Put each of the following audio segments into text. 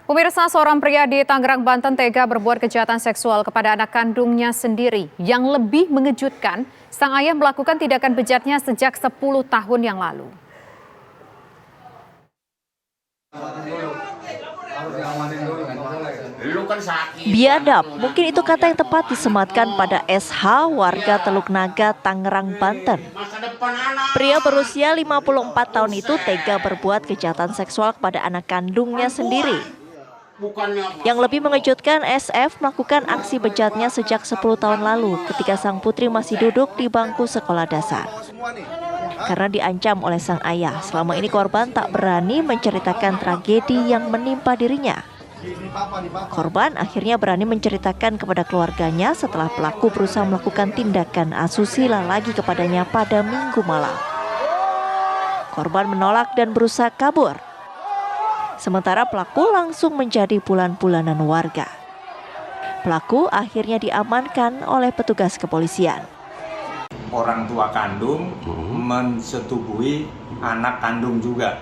Pemirsa, seorang pria di Tangerang, Banten tega berbuat kejahatan seksual kepada anak kandungnya sendiri. Yang lebih mengejutkan, sang ayah melakukan tindakan bejatnya sejak 10 tahun yang lalu. Biadab, mungkin itu kata yang tepat disematkan pada SH, warga Teluk Naga, Tangerang, Banten. Pria berusia 54 tahun itu tega berbuat kejahatan seksual kepada anak kandungnya sendiri. Yang lebih mengejutkan, SF melakukan aksi bejatnya sejak 10 tahun lalu ketika sang putri masih duduk di bangku sekolah dasar. Karena diancam oleh sang ayah, selama ini korban tak berani menceritakan tragedi yang menimpa dirinya. Korban akhirnya berani menceritakan kepada keluarganya setelah pelaku berusaha melakukan tindakan asusila lagi kepadanya pada Minggu malam. Korban menolak dan berusaha kabur. Sementara pelaku langsung menjadi bulan-bulanan warga. Pelaku akhirnya diamankan oleh petugas kepolisian. Orang tua kandung mensetubuhi anak kandung juga.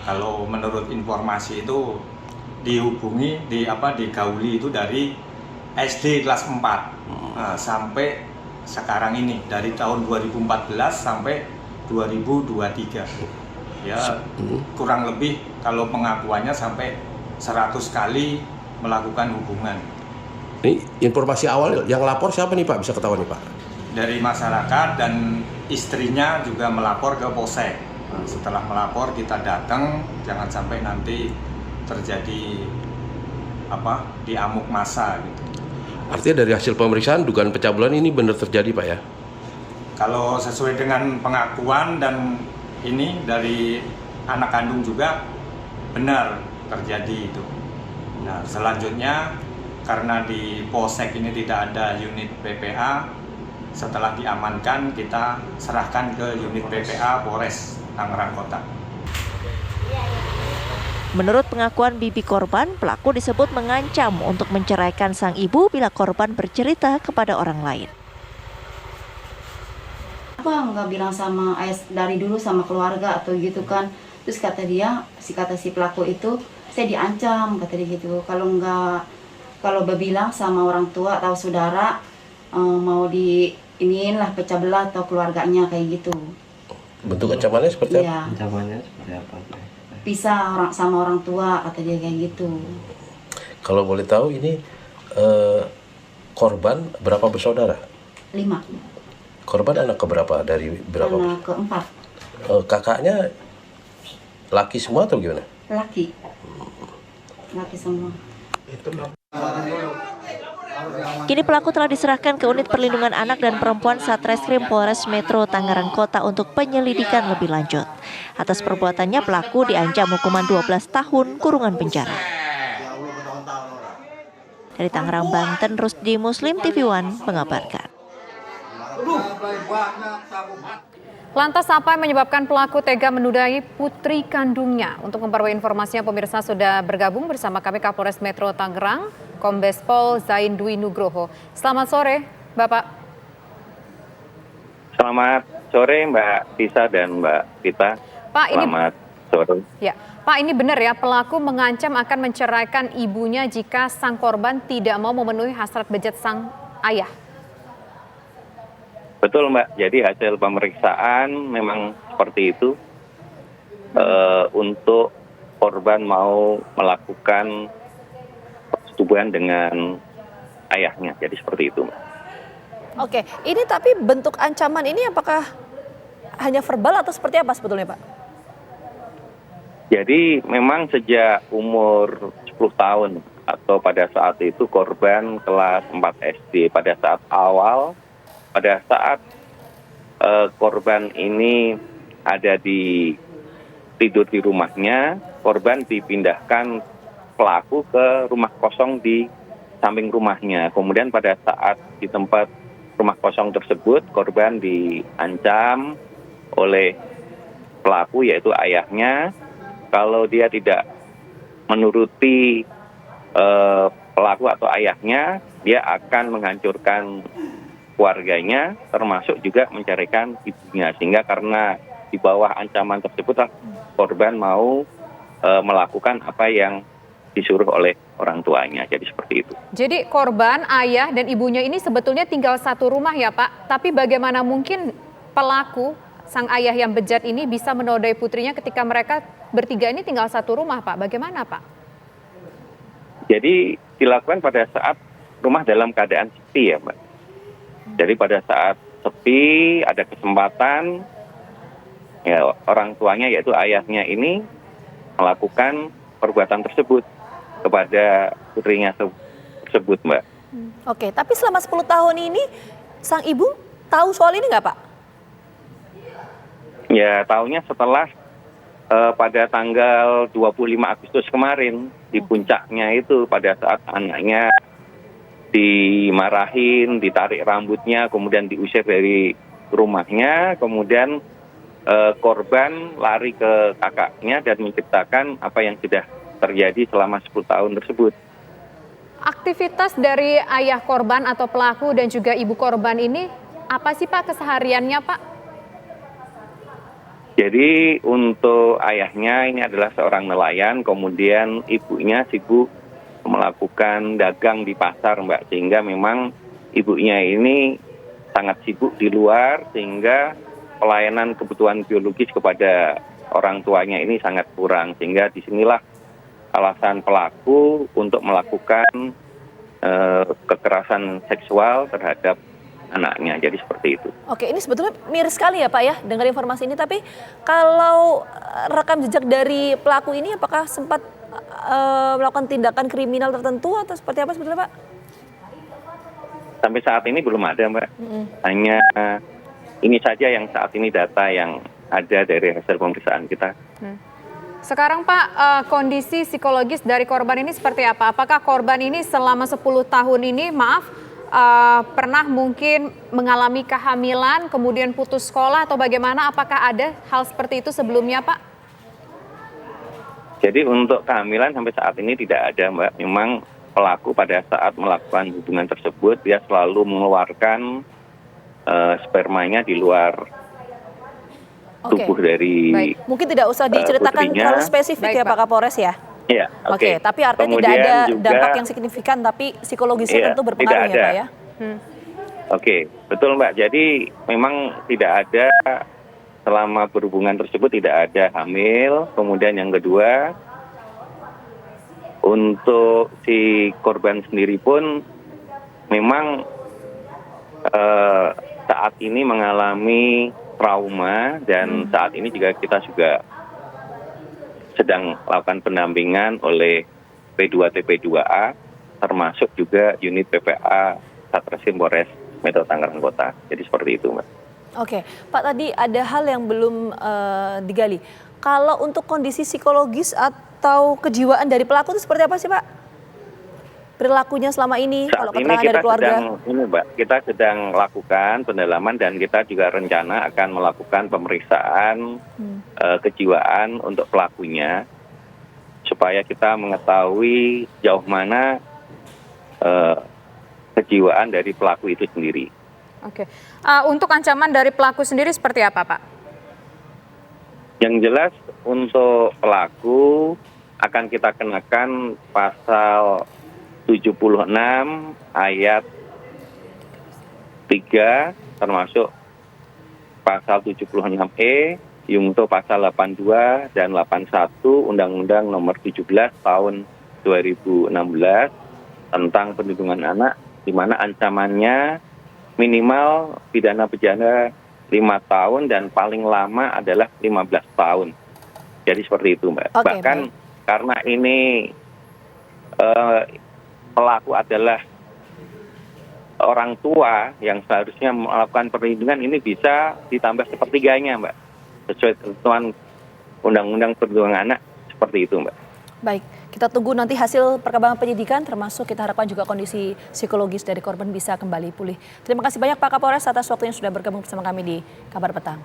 Kalau menurut informasi itu dihubungi, digauli itu dari SD kelas 4 sampai sekarang ini, dari tahun 2014 sampai 2023. Ya, kurang lebih kalau pengakuannya sampai 100 kali melakukan hubungan. Ini informasi awal yang lapor siapa nih Pak? Bisa ketahuan nih Pak? Dari masyarakat, dan istrinya juga melapor ke Polsek. Setelah melapor kita datang, jangan sampai nanti terjadi diamuk massa gitu. Artinya dari hasil pemeriksaan dugaan pencabulan ini benar terjadi Pak ya? Kalau sesuai dengan pengakuan dan ini dari anak kandung juga benar terjadi itu. Nah, selanjutnya karena di Polsek ini tidak ada unit PPA, setelah diamankan kita serahkan ke unit PPA Polres Tangerang Kota. Menurut pengakuan bibi korban, pelaku disebut mengancam untuk menceraikan sang ibu bila korban bercerita kepada orang lain. Apa nggak bilang sama ayah dari dulu sama keluarga atau gitu kan? Terus kata si pelaku itu, saya diancam kata dia gitu. Kalau bilang sama orang tua atau saudara mau pecah belah atau keluarganya kayak gitu. Bentuk ancamannya seperti apa? Ya. Ancamannya seperti apa? Pisah sama orang tua kata dia kayak gitu. Kalau boleh tahu ini korban berapa bersaudara? 5. Korban anak keberapa dari berapa? Anak keempat. Kakaknya laki semua atau gimana? Laki semua. Kini pelaku telah diserahkan ke Unit Perlindungan Anak dan Perempuan Satreskrim Polres Metro Tangerang Kota untuk penyelidikan lebih lanjut. Atas perbuatannya pelaku diancam hukuman 12 tahun kurungan penjara. Dari Tangerang, Banten, Rusdi Muslim, TV One mengabarkan. Lantas apa yang menyebabkan pelaku tega menudai putri kandungnya? Untuk memperoleh informasinya, pemirsa sudah bergabung bersama kami Kapolres Metro Tangerang, Kombes Pol Zain Dwi Nugroho. Selamat sore, Bapak. Selamat sore Mbak Tisa dan Mbak Vita. Pak, Selamat sore. Ya, Pak, ini benar ya, pelaku mengancam akan menceraikan ibunya jika sang korban tidak mau memenuhi hasrat bejat sang ayah. Betul Mbak, jadi hasil pemeriksaan memang seperti itu. Untuk korban mau melakukan persetubuhan dengan ayahnya, jadi seperti itu Mbak. Oke, ini tapi bentuk ancaman ini apakah hanya verbal atau seperti apa sebetulnya Pak? Jadi memang sejak umur 10 tahun atau pada saat itu korban kelas 4 SD, pada saat korban ini ada tidur di rumahnya, korban dipindahkan pelaku ke rumah kosong di samping rumahnya. Kemudian pada saat di tempat rumah kosong tersebut, korban diancam oleh pelaku yaitu ayahnya. Kalau dia tidak menuruti pelaku atau ayahnya, dia akan menghancurkan keluarganya, termasuk juga menceraikan ibunya. Sehingga karena di bawah ancaman tersebut korban mau melakukan apa yang disuruh oleh orang tuanya. Jadi seperti itu. Jadi korban, ayah, dan ibunya ini sebetulnya tinggal satu rumah ya Pak, tapi bagaimana mungkin pelaku, sang ayah yang bejat ini bisa menodai putrinya ketika mereka bertiga ini tinggal satu rumah Pak, bagaimana Pak? Jadi dilakukan pada saat rumah dalam keadaan sepi ya Mbak. Jadi pada saat sepi, ada kesempatan, ya orang tuanya yaitu ayahnya ini melakukan perbuatan tersebut kepada putrinya tersebut Mbak. Oke, tapi selama 10 tahun ini sang ibu tahu soal ini nggak Pak? Ya tahunya setelah pada tanggal 25 Agustus kemarin di puncaknya itu pada saat anaknya dimarahin, ditarik rambutnya, kemudian diusir dari rumahnya, kemudian korban lari ke kakaknya dan menceritakan apa yang sudah terjadi selama 10 tahun tersebut. Aktivitas dari ayah korban atau pelaku dan juga ibu korban ini apa sih Pak kesehariannya Pak? Jadi untuk ayahnya ini adalah seorang nelayan, kemudian ibunya sibuk melakukan dagang di pasar Mbak, sehingga memang ibunya ini sangat sibuk di luar sehingga pelayanan kebutuhan biologis kepada orang tuanya ini sangat kurang, sehingga disinilah alasan pelaku untuk melakukan kekerasan seksual terhadap anaknya. Jadi seperti itu. Oke, ini sebetulnya miris sekali ya Pak ya dengar informasi ini, tapi kalau rekam jejak dari pelaku ini apakah sempat melakukan tindakan kriminal tertentu atau seperti apa sebetulnya Pak? Sampai saat ini belum ada Mbak. Hanya ini saja yang saat ini data yang ada dari hasil pemeriksaan kita. Sekarang Pak, kondisi psikologis dari korban ini seperti apa? Apakah korban ini selama 10 tahun ini, pernah mungkin mengalami kehamilan, kemudian putus sekolah atau bagaimana? Apakah ada hal seperti itu sebelumnya Pak? Jadi untuk kehamilan sampai saat ini tidak ada Mbak. Memang pelaku pada saat melakukan hubungan tersebut dia selalu mengeluarkan spermanya di luar tubuh dari baik. Mungkin tidak usah diceritakan putrinya. terlalu spesifik ya Pak Kapolres ya? Iya, Oke, tapi artinya kemudian tidak ada juga, dampak yang signifikan, tapi psikologisnya tentu berpengaruh ya Pak ya? Oke, betul Mbak. Jadi memang tidak ada selama berhubungan tersebut tidak ada hamil. Kemudian yang kedua, untuk si korban sendiri pun memang saat ini mengalami trauma dan saat ini juga kita juga sedang melakukan pendampingan oleh P2 TP2A termasuk juga unit PPA Satreskrim Polres Metro Tangerang Kota. Jadi seperti itu Mbak. Oke, Pak tadi ada hal yang belum digali. Kalau untuk kondisi psikologis atau kejiwaan dari pelaku itu seperti apa sih Pak? Perilakunya selama ini, Saat kalau ini keterangan dari keluarga? Kita sedang lakukan pendalaman dan kita juga rencana akan melakukan pemeriksaan kejiwaan untuk pelakunya supaya kita mengetahui jauh mana kejiwaan dari pelaku itu sendiri. Oke, untuk ancaman dari pelaku sendiri seperti apa Pak? Yang jelas untuk pelaku akan kita kenakan pasal 76 ayat 3 termasuk pasal 76E, Yungto pasal 82 dan 81 Undang-Undang Nomor 17 Tahun 2016 tentang perlindungan anak, di mana ancamannya minimal pidana penjara 5 tahun dan paling lama adalah 15 tahun. Jadi seperti itu Mbak. Oke, bahkan karena ini pelaku adalah orang tua yang seharusnya melakukan perlindungan, ini bisa ditambah sepertiganya Mbak. Sesuai ketentuan Undang-Undang Perlindungan Anak seperti itu Mbak. Baik, kita tunggu nanti hasil perkembangan penyidikan, termasuk kita harapkan juga kondisi psikologis dari korban bisa kembali pulih. Terima kasih banyak Pak Kapolres atas waktunya sudah bergabung bersama kami di Kabar Petang.